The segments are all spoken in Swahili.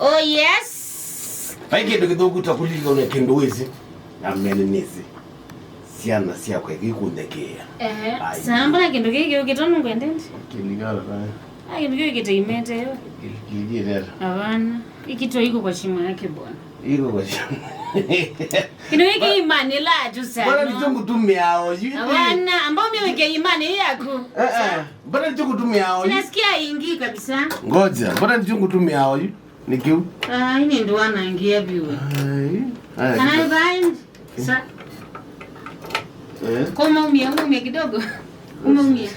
Oh yes. Paike kidogo takulika unakendo wezi. Amenenezi. Siana siya kwa kikundekea. Sambala kendo kike ukitonu kwendende. Kiligala bana. Kendo kike kitaimete yo. Kiligala. Hapana. Ikito iko kwa shimo yake bwana. Iko kwa shimo. Kendo kike imani la tu sana. Bwana nichokutumia hao. Hapana, ambao mimi weke imani yako. Bwana nichokutumia hao. Sinasikia ingi kabisa. Ngoja, bwana nichokutumia hao. Nikiu. Hii ndio anaingia biwe. Can I bind? Sa. Koma umia kidogo. Umeumia.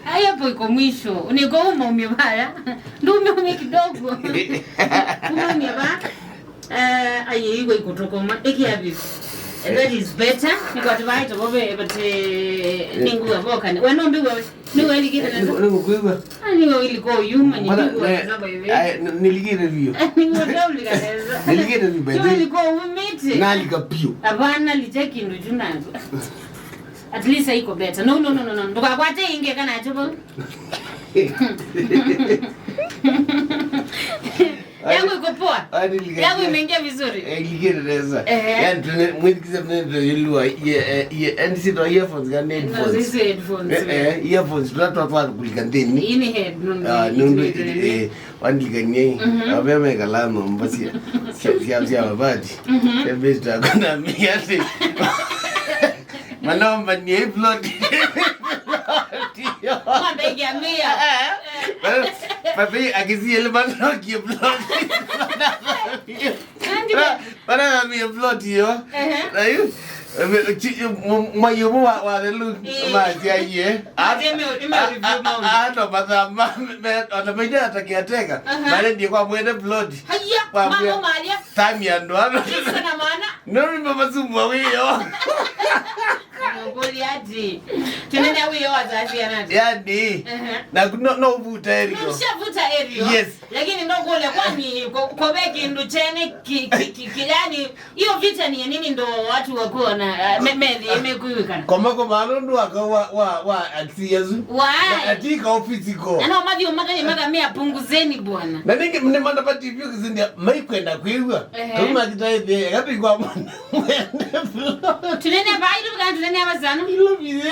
Hapo iko mwisho. Uniko umeumia baya. Ndio umeumia kidogo. Umeumia ba? Aye iko kutokoma. Ekiabi. That is better. Because right over but ningu avoka. Wenombi wewe. Niwe ilikira nani? Kuiwa. Niwe iliko yuma ni niwe naba hivi. Niligire review. Niwe ndio likaleza. Niligire review by the way. Iliko umete. Nalika pio. Abana liteki ndo junazo. At least iko better. No. Ndokakwate inge kana chobo. Yangu iko poa. Yangu imeingia vizuri. Iligire reza. Yani mwikiza mnendo yelua and sit on earphones ga headphones. No, this headphones. Earphones tatu kwa kulika ndeni. Ini head Nundu wandiganye. Abeme kalama mbasi. Siya mabati. Sebesta kuna miati. Manomba ni upload. Mwambege amia. Papi akisi ele bana ki upload. Bana mi upload yo. Ayo. Mayumu wa lelu maji aye. Ademe review maundi. No bata ona meja atakiateka. Bale ndio kwa mwende upload. Haya, mama Maria. Time ya ndoano. Kisa na maana. No mama sumbwa wiyo. Ngoli ati. Tunene wiyo wazazi anati. Yadi. Na no vuta erio. Mshavuta erio. Yes. Lakini ndo gole kwani kobeki ndo chene kijani. Hiyo vita ni nini ndo watu wako na meli imekuikana. Koma ndo wa aksiyazu. Why? Atika ofisi ko. Ana mavi umagani magamia punguzeni bwana. Na ninge mnemanda pati vyo kizindia maikwenda kuiwa. Kama kitaide gapi kwa mwana. Tunene bailu kana tunene abazana. Ilobi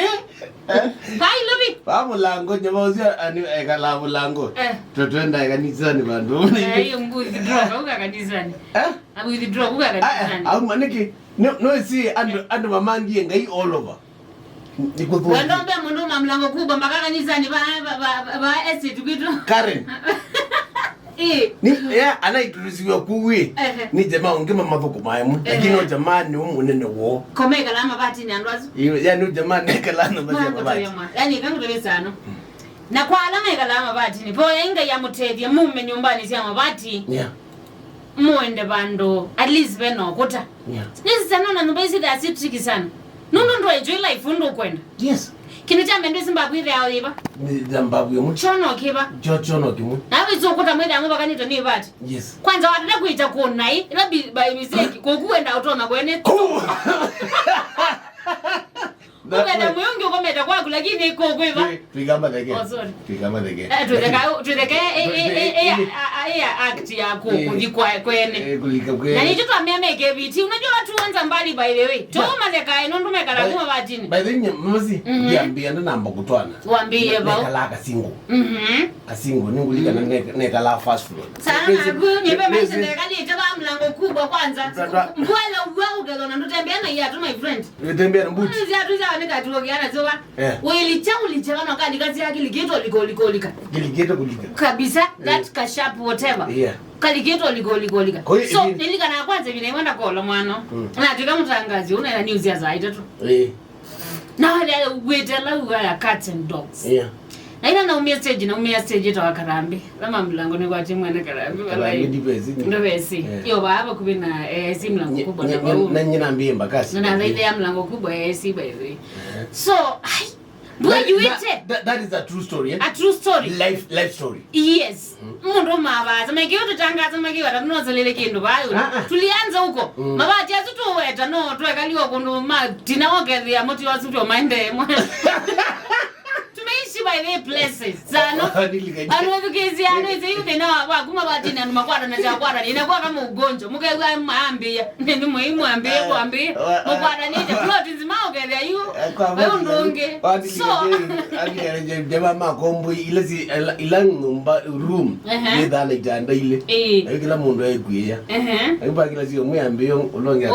Bailu. Bamulango nyamozia ani ekala mulango. Tutwenda kanisani bantu. Hiyo mbuzi draw uka kanisani. Abu draw uka kanisani. Au maniki no see and mama ndiye ngai all over. Nikupo. Wandombe mundu mamlango kubwa mpaka kanisani ba estate kwitu. Karen. Ni anaiturusiwa kuwe. Ni jamaa ongema mavoko maemu. Lakini jamaa ni umunene wo. Komeka la mabati ni andwazo. Yani jamaa nekala na mabati. Yani kangu tebesano. Na kwa alama ekala mabati ni poya inga ya mutevye mume nyumbani sia mabati. Yeah. Muende bando at least beno kota. Yeah. Nisi sana na nubezi da si tricky sana. Nono ndo enjoy life ndo kwenda. Yes. Kino cha mende Zimbabwe ile ao iba. Ni Zimbabwe mu. Chono kiba. Chono kimu. Na bizo kota mwenda ngo bakanito ni bati. Yes. Kwanza watata kuita kuona hii ila by mistake kokuenda utoma kwene. Ukenda muyongi ukometa kwaku lakini iko kwiba. Twigamba dege. Oh sorry. Twigamba dege. Twideka act ya kulikwa kwene. Kulika kwene. Na nicho twamemeke biti unajua watu wanza mbali by the way. Toma zeka ino ndume kala kuma batini. By the way mamazi ndiambia ndo namba kutwana. Waambie ba. Kala kasingo. Kasingo ningulika na nekala fast food. Sana kunyipe maisha nekali itaba mlango kubwa kwanza. Mbwela uwauga na ndotembea na yatu my friend. Ndotembea na mbuti. Nika tuogiana zoba. Ulicha wana kadi kazi yake ligeto likolika. Ligeto kulika. Kabisa that kashap whatever. Yeah. Kaligeto likolika. So nilika na kwanza vile mwenda kola mwana. Na tuka mtangazi una news ya zaidi tu. Na wale wetela uwa cats and dogs. Yeah. Na ina naumia stage to akarambi. Kama mlango ni kwa timu ene karambi wallahi. Ndio basi. Yo baba kubina si mlango kubwa na bau. Na nyina mbimba kasi. Na zaidi ya mlango kubwa si by the way. So, that is a true story. A true story. Life story. Yes. Mundu mabaza makiyo tutangaza makiyo atanoza lele kindu bayo. Tulianza huko. Mabati azutu weta no twekaliwa kundu ma tinaoke ya moti wasutu maende. Tunaishi by the places. Sana. Anobikezi anweze yude na wakuma batini anu makwara na chakwara inakuwa kama ugonjwa. Mukaiwa maambia. Ndi muhimu ambie kuambia. Makwara nije plot nzima ogere ayu. Ayu ndonge. So jamaa makombo ile ila nyumba room. Ni dana itanda ile. Ayu kila mundu ayikuya. Ayu ba kila sio muyambio ulonge.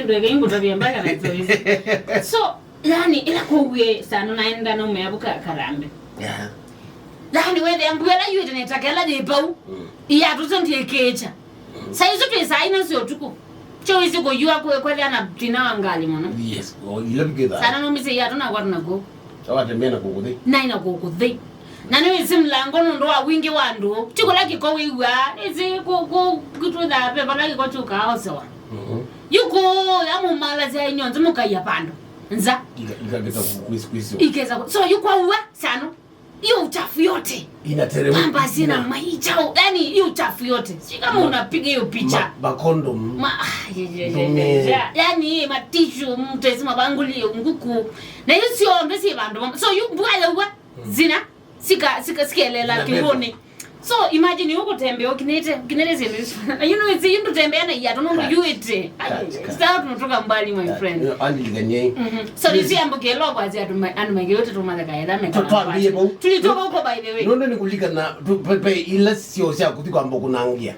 Ndege yimbo tabia mbaya na hizo. So yani ila kuwe sana naenda no meabuka karambe. Yani wewe ambwela yule netakela de pau. Iya tuzondi ekecha. Saizo pesa ina sio tuku. Cho isi ko yua kwa ana tina wangali mwana. Yes. Ile bigeda. Sana no mise ya tuna kwa tunago. Sawa tembea na kukuthi. Na ina kukuthi. Na niwe simlango ndo wa wingi wandu. Tiko laki ko wiwa. Isi ku kitu da pe balaki ko chuka haosewa. Yuko yamu mala za inyonzo mukaya pando. Nza ikageza kukwisi ikeza so yuko uwa sano hiyo uchafu yote inateremka pamba sina maichao yani hiyo uchafu yote si kama unapiga hiyo picha bakondom yani matishu mtezima banguli nguku na hiyo sio mbesi bandu so yuko uwa zina sikelela kirone. So imagine you go tembe kinete zile. You know it's you tembea na ya don't know you it. Start kutoka mbali my friend. Andi ganye. So this year mboke logo azi anu mangeyote tumala kaida meka. Tulitoka huko by the way. Ndio nikulika na pepe ile sio sia kutika mboko kunaangia.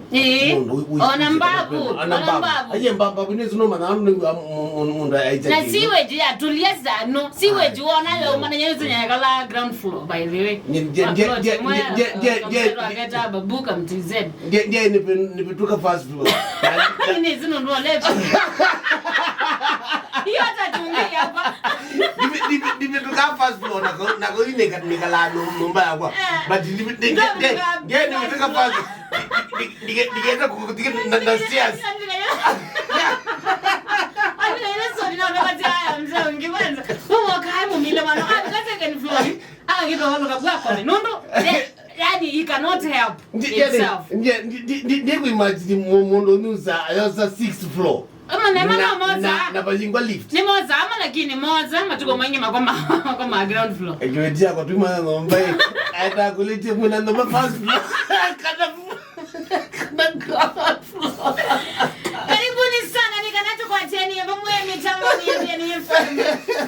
Ona mbabu. Aye mbabu ni zuno mana mundu aita. Na siwe je atulia zano. Siwe je ona leo mana nyezo nyakala ground floor by the way. Geta babuka mtizeni. Je nipetuka first floor. Ni zino ndo lepo. Hiyo hata tungia hapa. Nipetuka first floor na ko ile nikala nyumba yako. But nipetuka first. Nigeta kukutika na stairs. Yani you cannot help itself. Ndiye imagine mundo nusa ayosa 6th floor. Na bajingwa lift. Ni moza ama lakini moza matuko mwenye makoma ground floor. Ekiwetia kwa tuma ngomba aita kulete muna ndo first floor. Kana ground floor. Karibuni sana nikanacho kwa Athiani Fm mitambo ni Athiani Fm.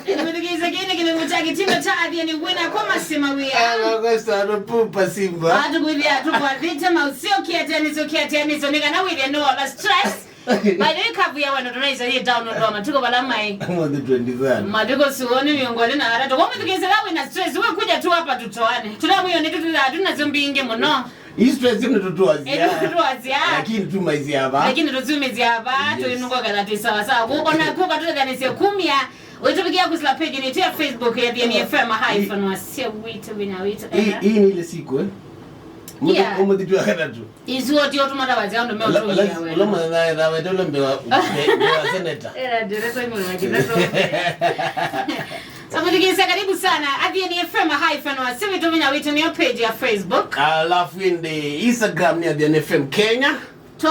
Nimetukiza kile kitendo cha Athiani wina kwa masimawia. Ngosta ndo pupa simba. Atukulia tukwa vita mausio kiatani so nikana wile no la stress. By the way kavu ya wana tunaiza hii download wa matuko balamai. Mo the 23rd. Matuko suoni miongoni na hata. Kwa mtukiza lawe na stress wewe kuja tu hapa tutoane. Tunamuyo ni tutuna zombi inge muno. Hii stress ni tutuazia. Lakini tumaizi hapa. Lakini tutumizi hapa. Tuinuko galati sawa sawa. Kuona kuka tutanisia 10 ya wetupigia kusla page ni ya Facebook ya Athiani Fm hyphen wasio wito binawito. Hii ni ile siku Mumo ditu akana tu. Izu oti otumata wazao ndo meotu ya wewe. Uloma na wedola mbewa senator. Direct mwe wakidato. Samudigisa karibu sana Athiani Fm hyphen wasio wito binawito ni page ya Facebook. Alafu inde Instagram ni Athiani Fm Kenya.